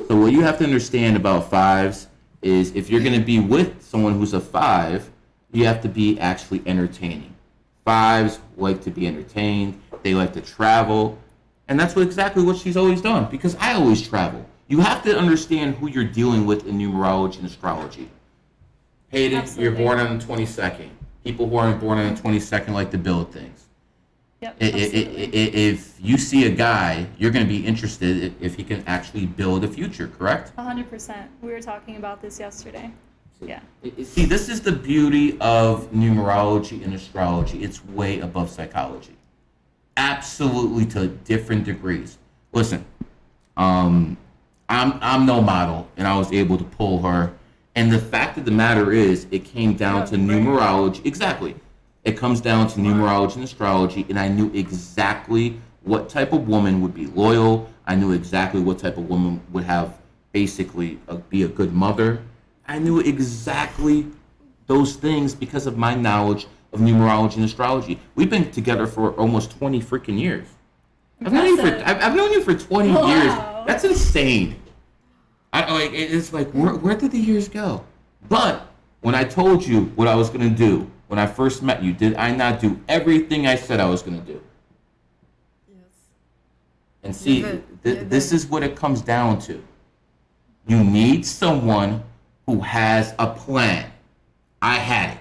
So what you have to understand about fives is if you're going to be with someone who's a five, you have to be actually entertaining. Fives like to be entertained. They like to travel. And that's exactly what she's always done, because I always travel. You have to understand who you're dealing with in numerology and astrology. Hayden, Absolutely. you're born on the 22nd. People who aren't born on the 22nd like to build things. Yep, absolutely. If you see a guy, you're going to be interested if he can actually build a future, correct? 100%. We were talking about this yesterday. Yeah. See, this is the beauty of numerology and astrology. It's way above psychology. Absolutely, to different degrees. Listen, I'm no model, and I was able to pull her. And the fact of the matter is, it came down to numerology. Exactly. It comes down to numerology and astrology, and I knew exactly what type of woman would be loyal. I knew exactly what type of woman would have basically be a good mother. I knew exactly those things because of my knowledge of numerology and astrology. We've been together for almost 20 freaking years. I've known you for 20 years. That's insane. It's like, where did the years go? But when I told you what I was going to do when I first met you, did I not do everything I said I was going to do? Yes. And see, this is what it comes down to. You need someone who has a plan. I had it.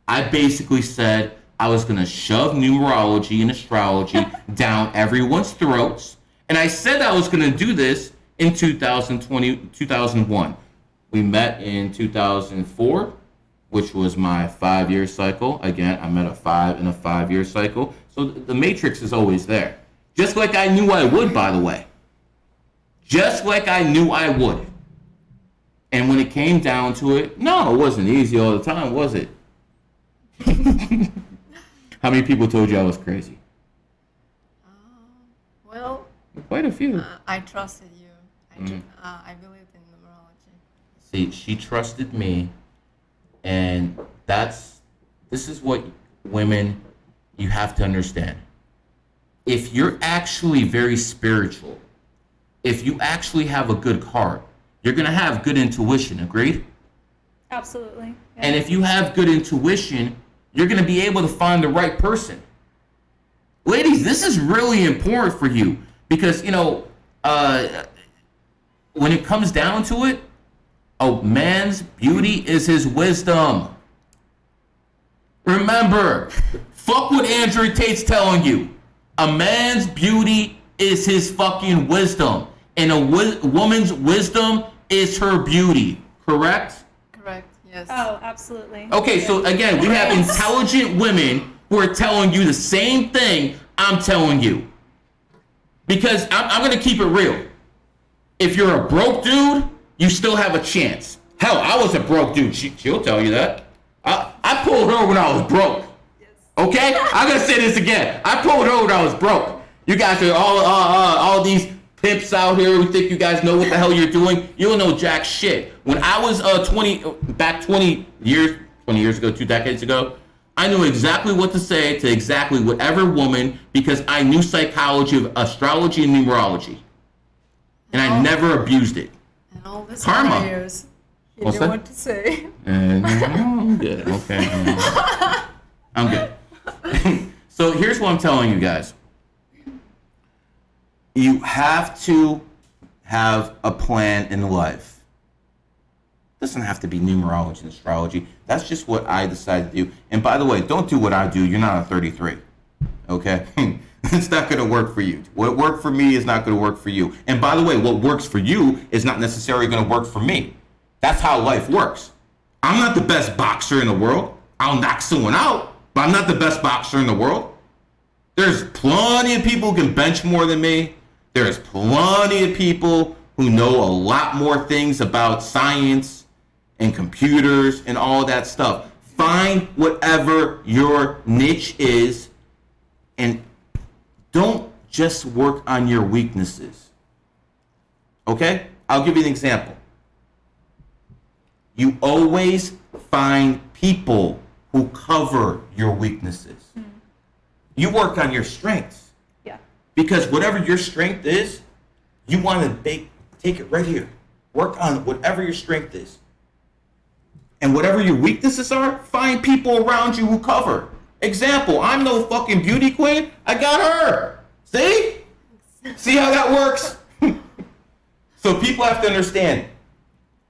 I basically said I was going to shove numerology and astrology down everyone's throats. And I said I was going to do this in 2001. We met in 2004, which was my 5-year cycle. Again, I met a 5 in a 5-year cycle. So the matrix is always there. Just like I knew I would, by the way. Just like I knew I would. And when it came down to it, no, it wasn't easy all the time, was it? How many people told you I was crazy? Well, quite a few. I trusted you. I believed in numerology. See, she trusted me, and this is what women, you have to understand. If you're actually very spiritual, if you actually have a good heart, you're going to have good intuition, agreed? Absolutely. Yeah. And if you have good intuition, you're going to be able to find the right person. Ladies, this is really important for you because, when it comes down to it, a man's beauty is his wisdom. Remember, fuck what Andrew Tate's telling you. A man's beauty is his fucking wisdom. And a woman's wisdom is her beauty. Correct? Correct, yes. Oh, absolutely. Okay, so again, we have intelligent women who are telling you the same thing I'm telling you. Because I'm going to keep it real. If you're a broke dude, you still have a chance. Hell, I was a broke dude. She'll tell you that. I pulled her when I was broke. Okay? I'm going to say this again. I pulled her when I was broke. You guys are all these pimps out here who think you guys know what the hell you're doing. You don't know jack shit. When I was 20 years ago, 2 decades ago, I knew exactly what to say to exactly whatever woman because I knew psychology of astrology and numerology. And I never abused it. And all this Karma. years, you What's knew that? what to say. I'm good. Okay. I'm good. So here's what I'm telling you guys. You have to have a plan in life. It doesn't have to be numerology and astrology. That's just what I decided to do. And by the way, don't do what I do. You're not a 33. Okay? It's not going to work for you. What worked for me is not going to work for you. And by the way, what works for you is not necessarily going to work for me. That's how life works. I'm not the best boxer in the world. I'll knock someone out, but I'm not the best boxer in the world. There's plenty of people who can bench more than me. There's plenty of people who know a lot more things about science and computers and all that stuff. Find whatever your niche is and don't just work on your weaknesses. Okay? I'll give you an example. You always find people who cover your weaknesses. You work on your strengths. Yeah. Because whatever your strength is, you want to Take it right here. Work on whatever your strength is. And whatever your weaknesses are, find people around you who cover. Example, I'm no fucking beauty queen. I got her. See? See how that works? So people have to understand,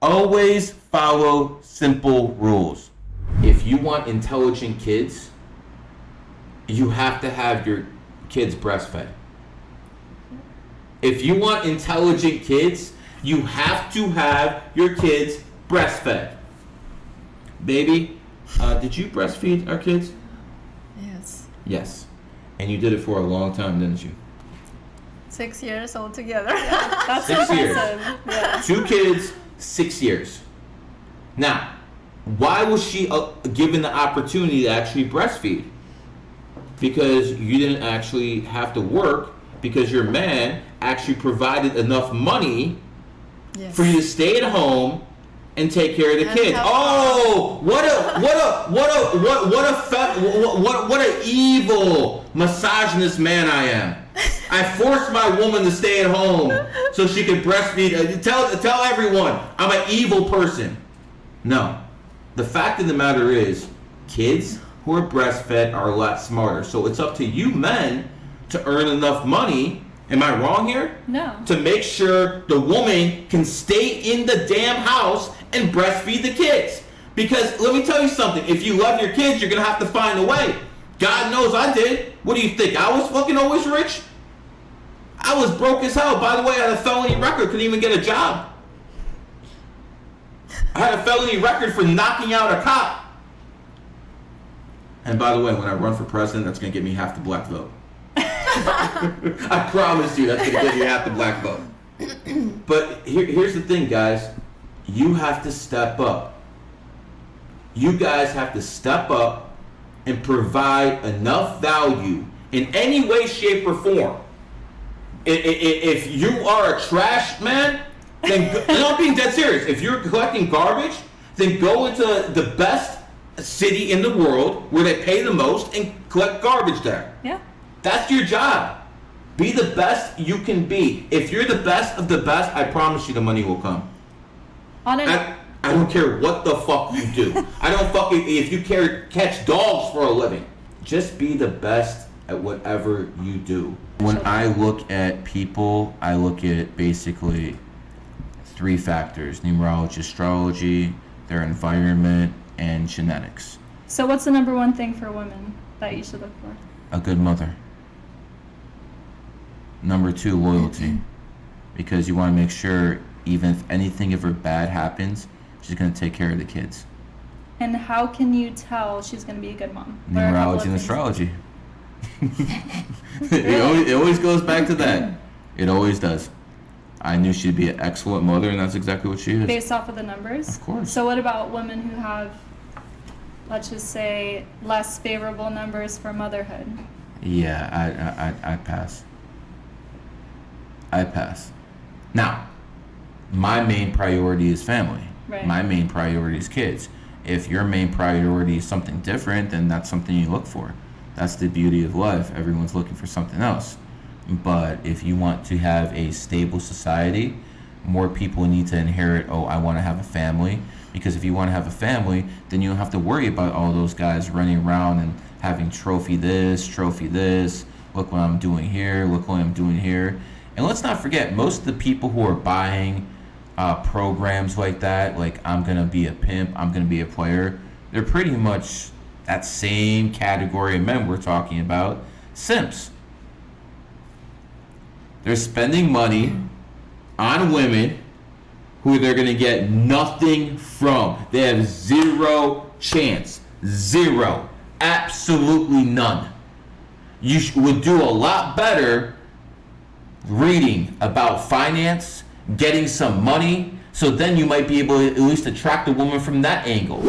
always follow simple rules. If you want intelligent kids, you have to have your kids breastfed. If you want intelligent kids, you have to have your kids breastfed. Baby, did you breastfeed our kids? Yes. Yes. And you did it for a long time, didn't you? 6 years altogether. That's 6 years. impressive. Yeah. 2 kids, 6 years. Now, why was she given the opportunity to actually breastfeed? Because you didn't actually have to work, because your man actually provided enough money Yes. for you to stay at home and take care of the And kids. have Oh, what a evil misogynist man I am. I forced my woman to stay at home so she could breastfeed. Tell everyone I'm an evil person. No. The fact of the matter is, kids who are breastfed are a lot smarter. So it's up to you men to earn enough money. Am I wrong here? No. To make sure the woman can stay in the damn house and breastfeed the kids. Because let me tell you something, if you love your kids, you're gonna have to find a way. God knows I did. What do you think? I was fucking always rich? I was broke as hell. By the way, I had a felony record, couldn't even get a job. I had a felony record for knocking out a cop. And by the way, when I run for president, that's gonna get me half the black vote. I promise you, that's gonna give you half the black vote. But here's the thing, guys. You have to step up. You guys have to step up and provide enough value in any way, shape, or form. If you are a trash man, then and I'm being dead serious. If you're collecting garbage, then go into the best city in the world where they pay the most and collect garbage there. Yeah. That's your job. Be the best you can be. If you're the best of the best, I promise you the money will come. I don't care what the fuck you do. I don't fucking, if you catch dogs for a living. Just be the best at whatever you do. When I look at people, I look at basically 3 factors: numerology, astrology, their environment, and genetics. So what's the number one thing for women that you should look for? A good mother. Number 2, loyalty. Because you want to make sure even if anything ever bad happens, she's going to take care of the kids. And how can you tell she's going to be a good mom? What are a couple Numerology of and things? astrology. It always goes back to that. It always does. I knew she'd be an excellent mother, and that's exactly what she is. Based off of the numbers? Of course. So what about women who have, let's just say, less favorable numbers for motherhood? Yeah, I pass. I pass. Now, my main priority is family. Right. My main priority is kids. If your main priority is something different, then that's something you look for. That's the beauty of life. Everyone's looking for something else. But if you want to have a stable society, more people need to inherit, I want to have a family. Because if you want to have a family, then you don't have to worry about all those guys running around and having trophy this, look what I'm doing here, look what I'm doing here. And let's not forget, most of the people who are buying programs like that, like I'm going to be a pimp, I'm going to be a player, they're pretty much that same category of men we're talking about, simps. They're spending money on women who they're going to get nothing from. They have zero chance. Zero. Absolutely none. You would do a lot better reading about finance, getting some money, so then you might be able to at least attract a woman from that angle.